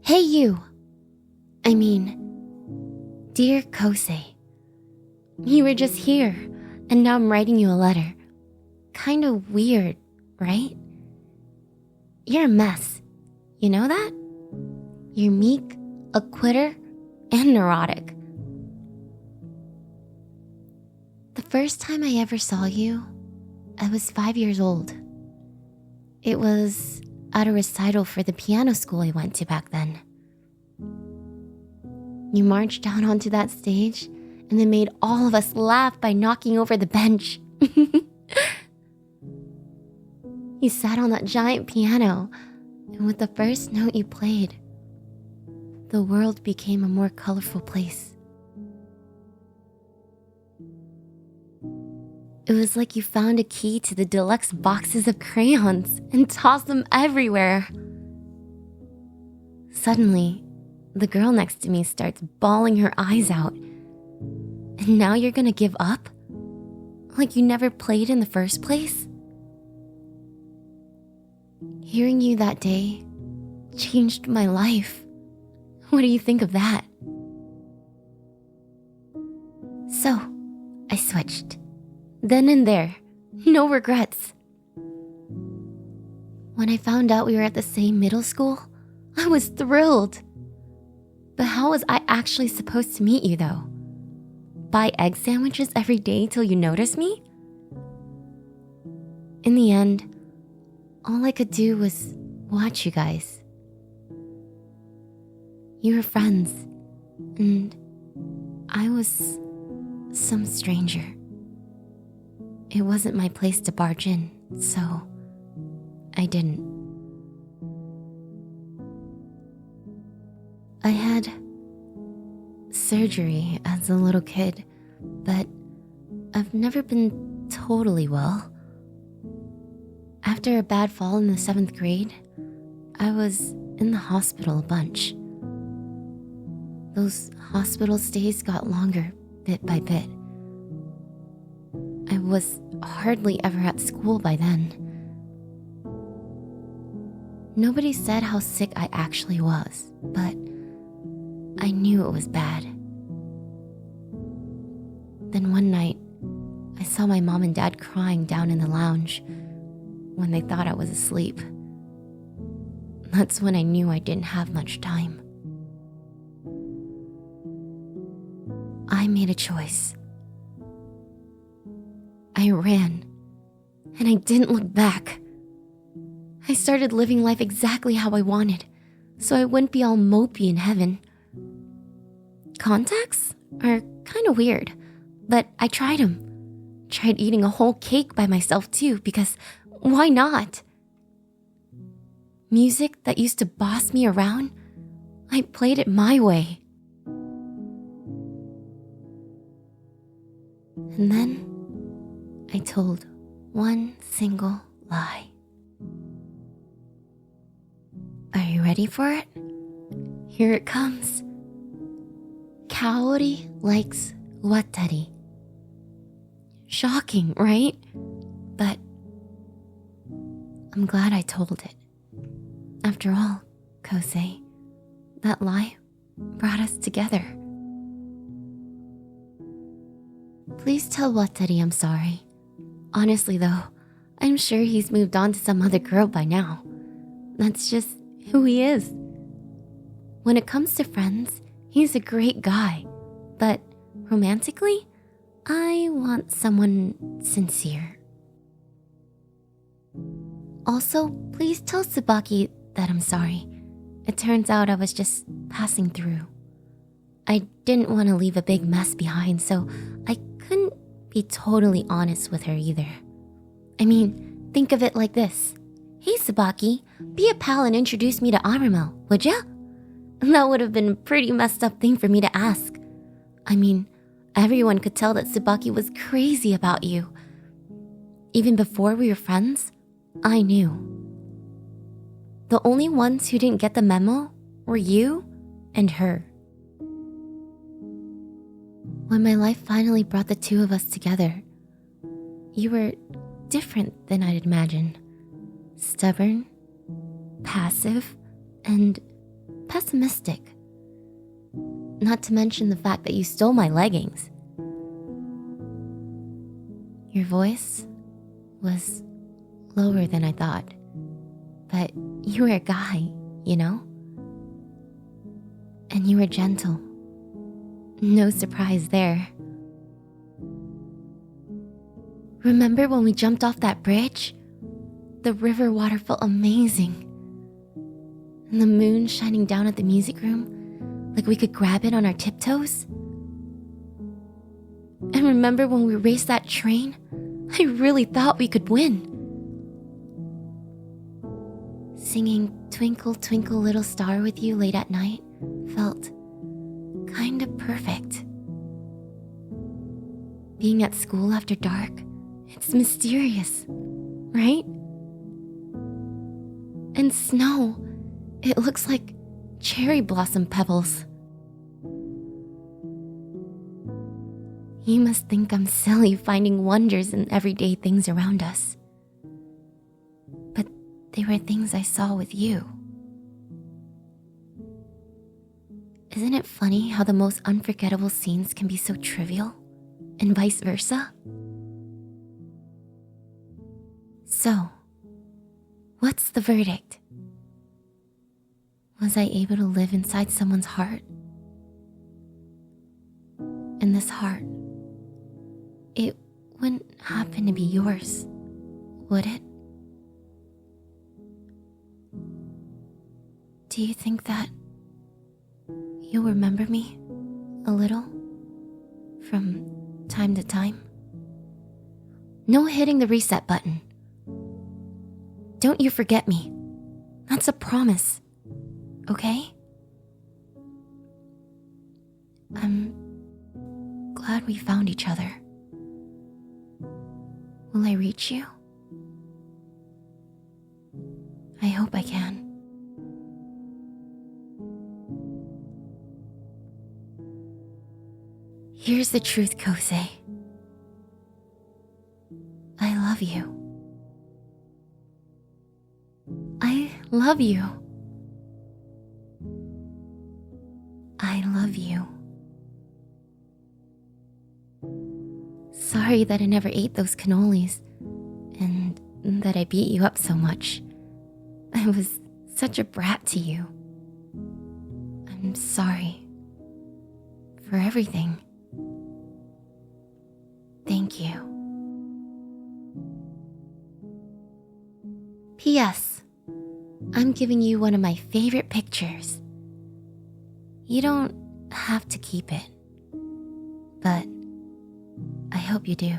Hey you! I mean, dear Kosei. You were just here, and now I'm writing you a letter. Kinda weird, right? You're a mess. You know that? You're meek, a quitter, and neurotic. The first time I ever saw you, I was 5 years old. It was at a recital for the piano school I went to back then. You marched out onto that stage and then made all of us laugh by knocking over the bench. You sat on that giant piano, and with the first note you played, the world became a more colorful place. It was like you found a key to the deluxe boxes of crayons and tossed them everywhere. Suddenly, the girl next to me starts bawling her eyes out. And now you're gonna give up? Like you never played in the first place? Hearing you that day changed my life. What do you think of that? So, I switched. Then and there, no regrets. When I found out we were at the same middle school, I was thrilled. But how was I actually supposed to meet you though? Buy egg sandwiches every day till you notice me? In the end, all I could do was watch you guys. You were friends, and I was some stranger. It wasn't my place to barge in, so I didn't. I had surgery as a little kid, but I've never been totally well. After a bad fall in the 7th grade, I was in the hospital a bunch. Those hospital stays got longer bit by bit. I was hardly ever at school by then. Nobody said how sick I actually was, but I knew it was bad. Then one night, I saw my mom and dad crying down in the lounge when they thought I was asleep. That's when I knew I didn't have much time. I made a choice. I ran, and I didn't look back. I started living life exactly how I wanted, so I wouldn't be all mopey in heaven. Contacts are kind of weird, but I tried them. Tried eating a whole cake by myself too, because why not? Music that used to boss me around, I played it my way. And then I told one single lie. Are you ready for it? Here it comes. Kaori likes watari. Shocking, right? But I'm glad I told it. After all, Kosei, that lie brought us together. Please tell Watari I'm sorry. Honestly though, I'm sure he's moved on to some other girl by now. That's just who he is. When it comes to friends, he's a great guy. But romantically, I want someone sincere. Also, please tell Tsubaki that I'm sorry. It turns out I was just passing through. I didn't want to leave a big mess behind, so I couldn't be totally honest with her either. I mean, think of it like this. Hey Tsubaki, be a pal and introduce me to Arumo, would ya? That would have been a pretty messed up thing for me to ask. I mean, everyone could tell that Tsubaki was crazy about you. Even before we were friends, I knew. The only ones who didn't get the memo were you and her. When my life finally brought the two of us together, you were different than I'd imagined. Stubborn, passive, and pessimistic. Not to mention the fact that you stole my leggings. Your voice was lower than I thought. But you were a guy, you know? And you were gentle. No surprise there. Remember when we jumped off that bridge? The river water felt amazing. And the moon shining down at the music room, like we could grab it on our tiptoes. And remember when we raced that train? I really thought we could win. Singing Twinkle Twinkle Little Star with you late at night felt kinda perfect. Being at school after dark, it's mysterious, right? And snow, it looks like cherry blossom pebbles. You must think I'm silly finding wonders in everyday things around us. But they were things I saw with you. Isn't it funny how the most unforgettable scenes can be so trivial, and vice versa? So, what's the verdict? Was I able to live inside someone's heart? And this heart, it wouldn't happen to be yours, would it? Do you think that you'll remember me a little from time to time? No hitting the reset button. Don't you forget me. That's a promise, okay? I'm glad we found each other. Will I reach you? I hope I can. Here's the truth, Kosei. I love you. I love you. I love you. Sorry that I never ate those cannolis, and that I beat you up so much. I was such a brat to you. I'm sorry for everything. Thank you. P.S. I'm giving you one of my favorite pictures. You don't have to keep it, but I hope you do.